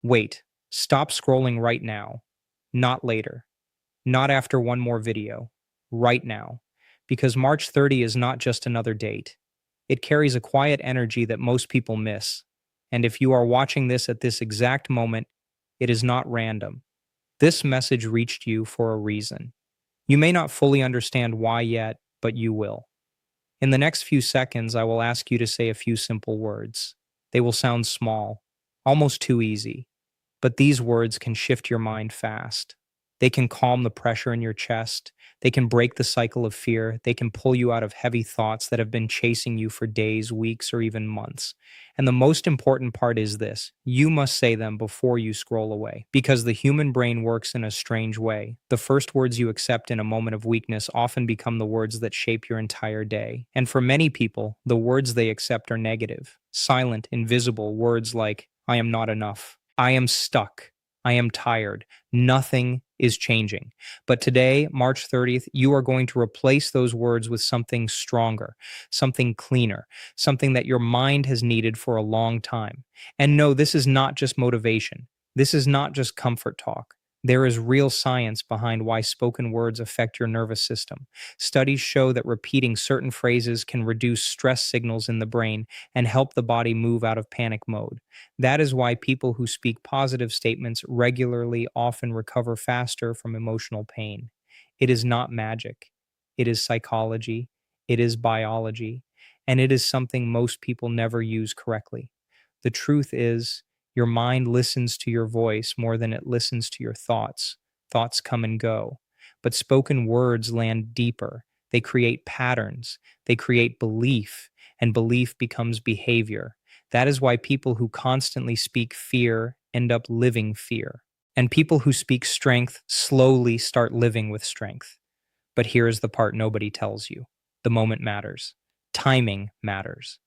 Wait, stop scrolling right now. Not later. Not after one more video. Right now. Because March 30 is not just another date. It carries a quiet energy that most people miss. And if you are watching this at this exact moment, it is not random. This message reached you for a reason. You may not fully understand why yet, but you will. In the next few seconds, I will ask you to say a few simple words. They will sound small, almost too easy, but these words can shift your mind fast. They can calm the pressure in your chest. They can break the cycle of fear. They can pull you out of heavy thoughts that have been chasing you for days, weeks, or even months. And the most important part is this: you must say them before you scroll away. Because the human brain works in a strange way. The first words you accept in a moment of weakness often become the words that shape your entire day. And for many people, the words they accept are negative, silent, invisible words like, I am not enough. I am stuck. I am tired. Nothing is changing. But today, March 30th, you are going to replace those words with something stronger, something cleaner, something that your mind has needed for a long time. And no, this is not just motivation. This is not just comfort talk. There is real science behind why spoken words affect your nervous system. Studies show that repeating certain phrases can reduce stress signals in the brain and help the body move out of panic mode. That is why people who speak positive statements regularly often recover faster from emotional pain. It is not magic. It is psychology. It is biology. And it is something most people never use correctly. The truth is, your mind listens to your voice more than it listens to your thoughts. Thoughts come and go. But spoken words land deeper. They create patterns. They create belief. And belief becomes behavior. That is why people who constantly speak fear end up living fear. And people who speak strength slowly start living with strength. But here is the part nobody tells you: the moment matters, timing matters.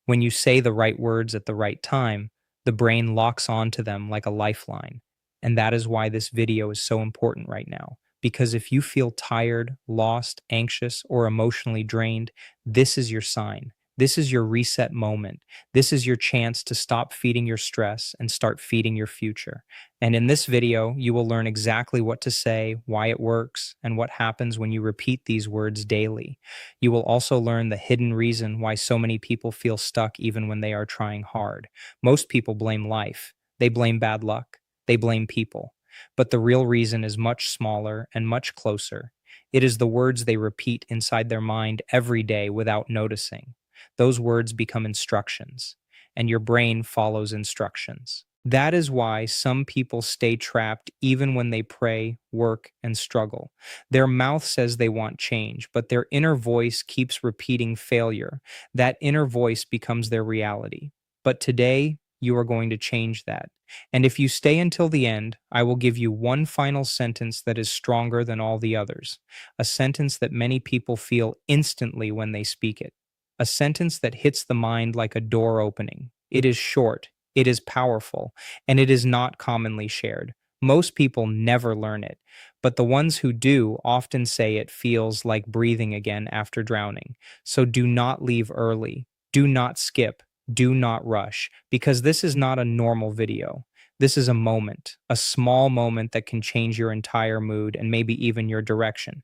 When you say the right words at the right time, the brain locks onto them like a lifeline. And that is why this video is so important right now. Because if you feel tired, lost, anxious, or emotionally drained, this is your sign. This is your reset moment. This is your chance to stop feeding your stress and start feeding your future. And in this video, you will learn exactly what to say, why it works, and what happens when you repeat these words daily. You will also learn the hidden reason why so many people feel stuck even when they are trying hard. Most people blame life. They blame bad luck. They blame people. But the real reason is much smaller and much closer. It is the words they repeat inside their mind every day without noticing. Those words become instructions, and your brain follows instructions. That is why some people stay trapped even when they pray, work, and struggle. Their mouth says they want change, but their inner voice keeps repeating failure. That inner voice becomes their reality. But today, you are going to change that. And if you stay until the end, I will give you one final sentence that is stronger than all the others. A sentence that many people feel instantly when they speak it. A sentence that hits the mind like a door opening. It is short, it is powerful, and it is not commonly shared. Most people never learn it, but the ones who do often say it feels like breathing again after drowning. So do not leave early. Do not skip. Do not rush, because this is not a normal video. This is a moment, a small moment that can change your entire mood and maybe even your direction.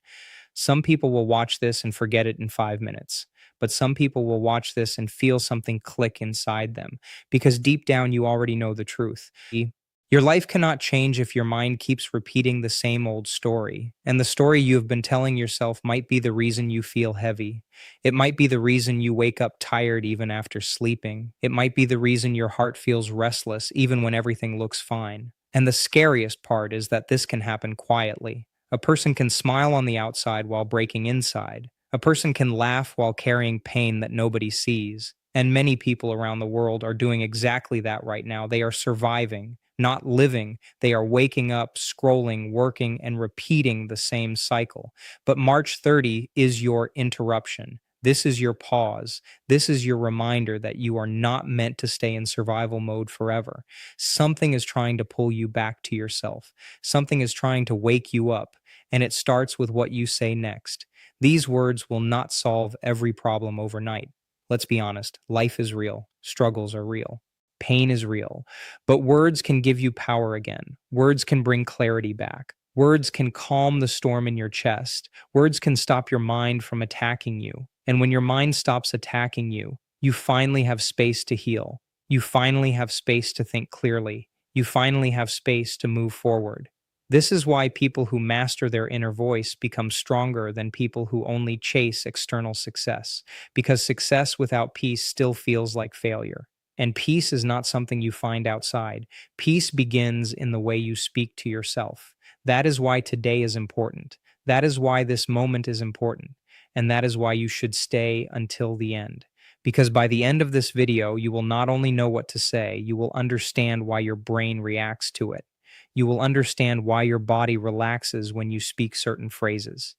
Some people will watch this and forget it in 5 minutes, but some people will watch this and feel something click inside them because deep down you already know the truth. Your life cannot change if your mind keeps repeating the same old story, and the story you have been telling yourself might be the reason you feel heavy. It might be the reason you wake up tired even after sleeping. It might be the reason your heart feels restless even when everything looks fine. And the scariest part is that this can happen quietly. A person can smile on the outside while breaking inside. A person can laugh while carrying pain that nobody sees. And many people around the world are doing exactly that right now. They are surviving, not living. They are waking up, scrolling, working, and repeating the same cycle. But March 30 is your interruption. This is your pause. This is your reminder that you are not meant to stay in survival mode forever. Something is trying to pull you back to yourself. Something is trying to wake you up, and it starts with what you say next. These words will not solve every problem overnight. Let's be honest, life is real, struggles are real. Pain is real. But words can give you power again. Words can bring clarity back. Words can calm the storm in your chest. Words can stop your mind from attacking you. And when your mind stops attacking you, you finally have space to heal. You finally have space to think clearly. You finally have space to move forward. This is why people who master their inner voice become stronger than people who only chase external success, because success without peace still feels like failure. And peace is not something you find outside. Peace begins in the way you speak to yourself. That is why today is important. That is why this moment is important. And that is why you should stay until the end. Because by the end of this video, you will not only know what to say, you will understand why your brain reacts to it. You will understand why your body relaxes when you speak certain phrases.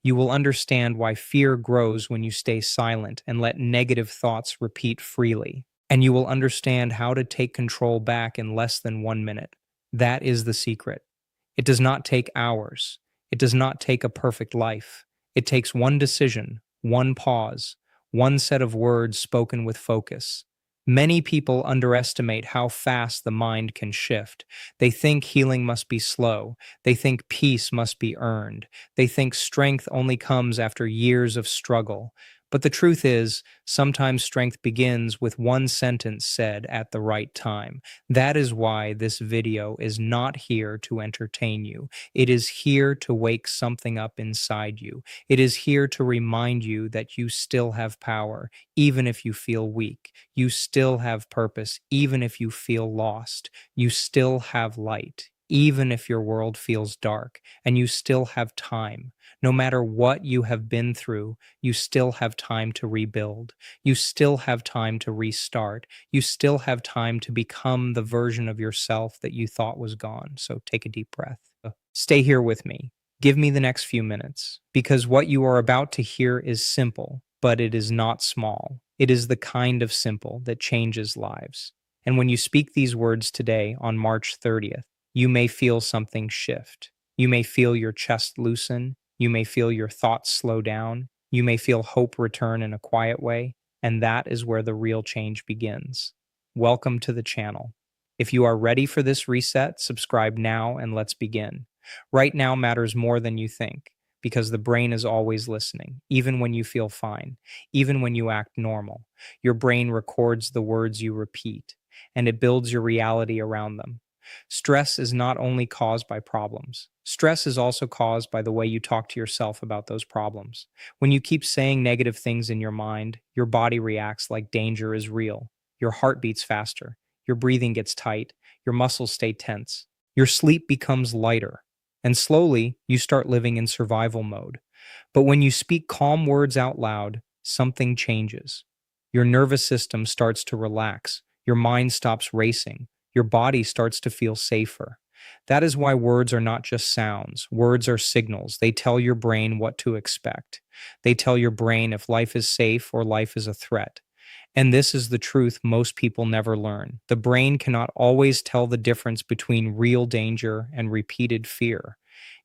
You will understand why fear grows when you stay silent and let negative thoughts repeat freely. And you will understand how to take control back in less than 1 minute. That is the secret. It does not take hours. It does not take a perfect life. It takes one decision, one pause, one set of words spoken with focus. Many people underestimate how fast the mind can shift. They think healing must be slow. They think peace must be earned. They think strength only comes after years of struggle. But the truth is, sometimes strength begins with one sentence said at the right time. That is why this video is not here to entertain you. It is here to wake something up inside you. It is here to remind you that you still have power, even if you feel weak. You still have purpose, even if you feel lost. You still have light, even if your world feels dark, and you still have time. No matter what you have been through, you still have time to rebuild. You still have time to restart. You still have time to become the version of yourself that you thought was gone. So take a deep breath. Stay here with me. Give me the next few minutes, because what you are about to hear is simple, but it is not small. It is the kind of simple that changes lives. And when you speak these words today on March 30th, you may feel something shift. You may feel your chest loosen. You may feel your thoughts slow down. You may feel hope return in a quiet way. And that is where the real change begins. Welcome to the channel. If you are ready for this reset, subscribe now and let's begin. Right now matters more than you think, because the brain is always listening, even when you feel fine, even when you act normal. Your brain records the words you repeat, and it builds your reality around them. Stress is not only caused by problems. Stress is also caused by the way you talk to yourself about those problems. When you keep saying negative things in your mind, your body reacts like danger is real. Your heart beats faster. Your breathing gets tight. Your muscles stay tense. Your sleep becomes lighter. And slowly, you start living in survival mode. But when you speak calm words out loud, something changes. Your nervous system starts to relax. Your mind stops racing. Your body starts to feel safer. That is why words are not just sounds. Words are signals. They tell your brain what to expect. They tell your brain if life is safe or life is a threat. And this is the truth most people never learn. The brain cannot always tell the difference between real danger and repeated fear.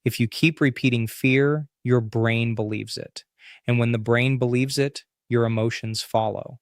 If you keep repeating fear, your brain believes it. And when the brain believes it, your emotions follow.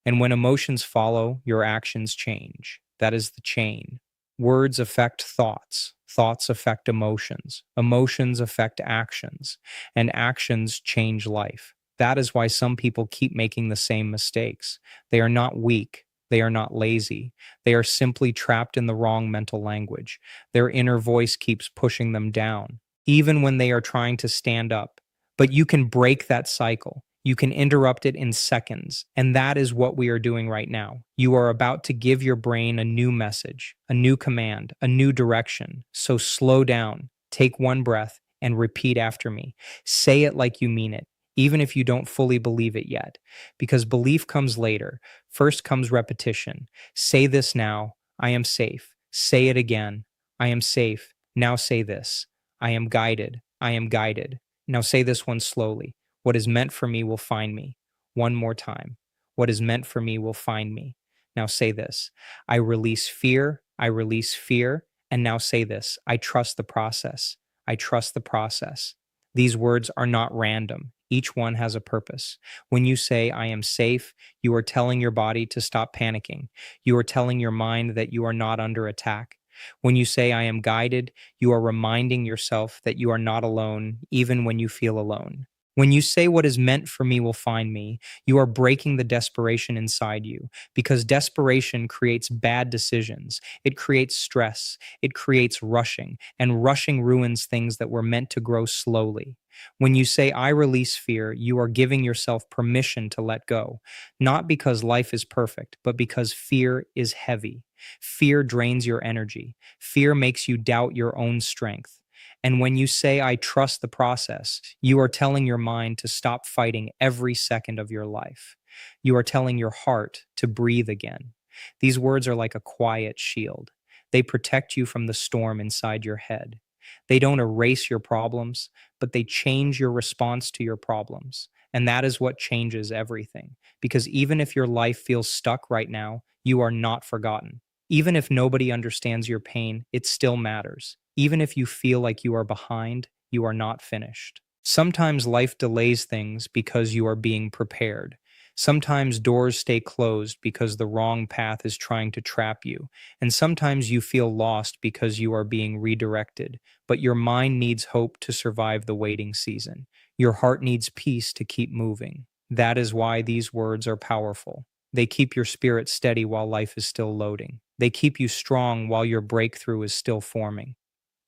And when emotions follow, your actions change. That is the chain. Words affect thoughts. Thoughts affect emotions. Emotions affect actions. And actions change life. That is why some people keep making the same mistakes. They are not weak. They are not lazy. They are simply trapped in the wrong mental language. Their inner voice keeps pushing them down, even when they are trying to stand up. But you can break that cycle. You can interrupt it in seconds. And that is what we are doing right now. You are about to give your brain a new message, a new command, a new direction. So slow down, take one breath, and repeat after me. Say it like you mean it, even if you don't fully believe it yet. Because belief comes later. First comes repetition. Say this now. I am safe. Say it again. I am safe. Now say this. I am guided. I am guided. Now say this one slowly. What is meant for me will find me. One more time. What is meant for me will find me. Now say this. I release fear. I release fear. And now say this. I trust the process. I trust the process. These words are not random. Each one has a purpose. When you say, I am safe, you are telling your body to stop panicking. You are telling your mind that you are not under attack. When you say, I am guided, you are reminding yourself that you are not alone, even when you feel alone. When you say what is meant for me will find me, you are breaking the desperation inside you because desperation creates bad decisions. It creates stress. It creates rushing, and rushing ruins things that were meant to grow slowly. When you say, I release fear, you are giving yourself permission to let go, not because life is perfect, but because fear is heavy. Fear drains your energy. Fear makes you doubt your own strength. And when you say, I trust the process, you are telling your mind to stop fighting every second of your life. You are telling your heart to breathe again. These words are like a quiet shield. They protect you from the storm inside your head. They don't erase your problems, but they change your response to your problems. And that is what changes everything. Because even if your life feels stuck right now, you are not forgotten. Even if nobody understands your pain, it still matters. Even if you feel like you are behind, you are not finished. Sometimes life delays things because you are being prepared. Sometimes doors stay closed because the wrong path is trying to trap you. And sometimes you feel lost because you are being redirected. But your mind needs hope to survive the waiting season. Your heart needs peace to keep moving. That is why these words are powerful. They keep your spirit steady while life is still loading. They keep you strong while your breakthrough is still forming.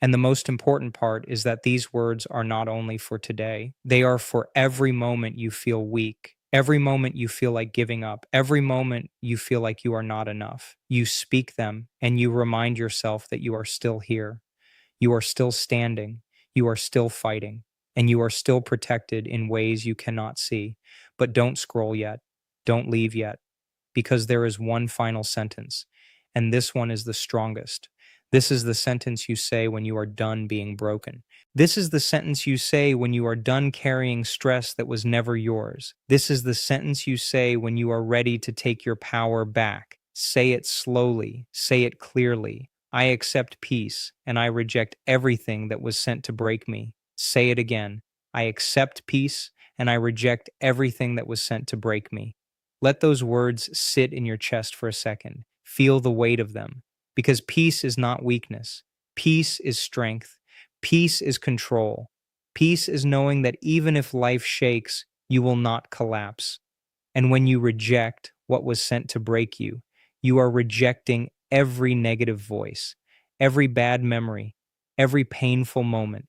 And the most important part is that these words are not only for today, they are for every moment you feel weak, every moment you feel like giving up, every moment you feel like you are not enough. You speak them and you remind yourself that you are still here. You are still standing. You are still fighting. And you are still protected in ways you cannot see. But don't scroll yet. Don't leave yet because there is one final sentence, and this one is the strongest. This is the sentence you say when you are done being broken. This is the sentence you say when you are done carrying stress that was never yours. This is the sentence you say when you are ready to take your power back. Say it slowly, say it clearly. I accept peace, and I reject everything that was sent to break me. Say it again. I accept peace, and I reject everything that was sent to break me. Let those words sit in your chest for a second. Feel the weight of them. Because peace is not weakness. Peace is strength. Peace is control. Peace is knowing that even if life shakes, you will not collapse. And when you reject what was sent to break you, you are rejecting every negative voice, every bad memory, every painful moment,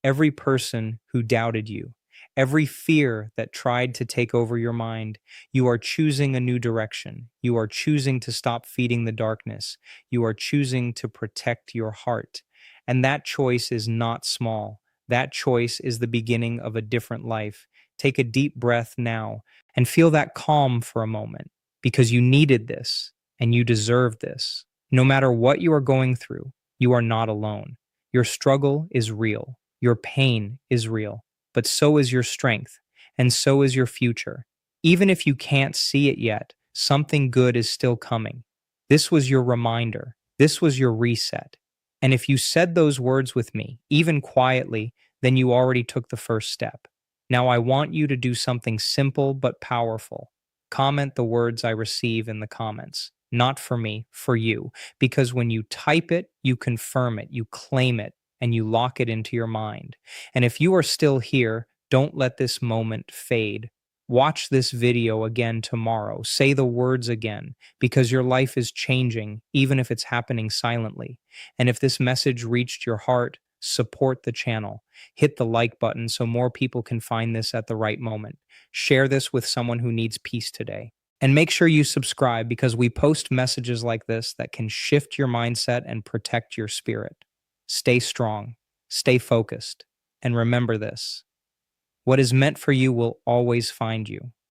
every person who doubted you, every fear that tried to take over your mind. You are choosing a new direction. You are choosing to stop feeding the darkness. You are choosing to protect your heart. And that choice is not small. That choice is the beginning of a different life. Take a deep breath now and feel that calm for a moment because you needed this and you deserve this. No matter what you are going through, you are not alone. Your struggle is real. Your pain is real, but so is your strength and so is your future. Even if you can't see it yet, something good is still coming. This was your reminder. This was your reset. And if you said those words with me, even quietly, then you already took the first step. Now I want you to do something simple but powerful. Comment the words I receive in the comments. Not for me, for you. Because when you type it, you confirm it, you claim it, and you lock it into your mind. And if you are still here, don't let this moment fade. Watch this video again tomorrow. Say the words again, because your life is changing, even if it's happening silently. And if this message reached your heart, support the channel. Hit the like button so more people can find this at the right moment. Share this with someone who needs peace today. And make sure you subscribe because we post messages like this that can shift your mindset and protect your spirit. Stay strong, stay focused, and remember this: what is meant for you will always find you.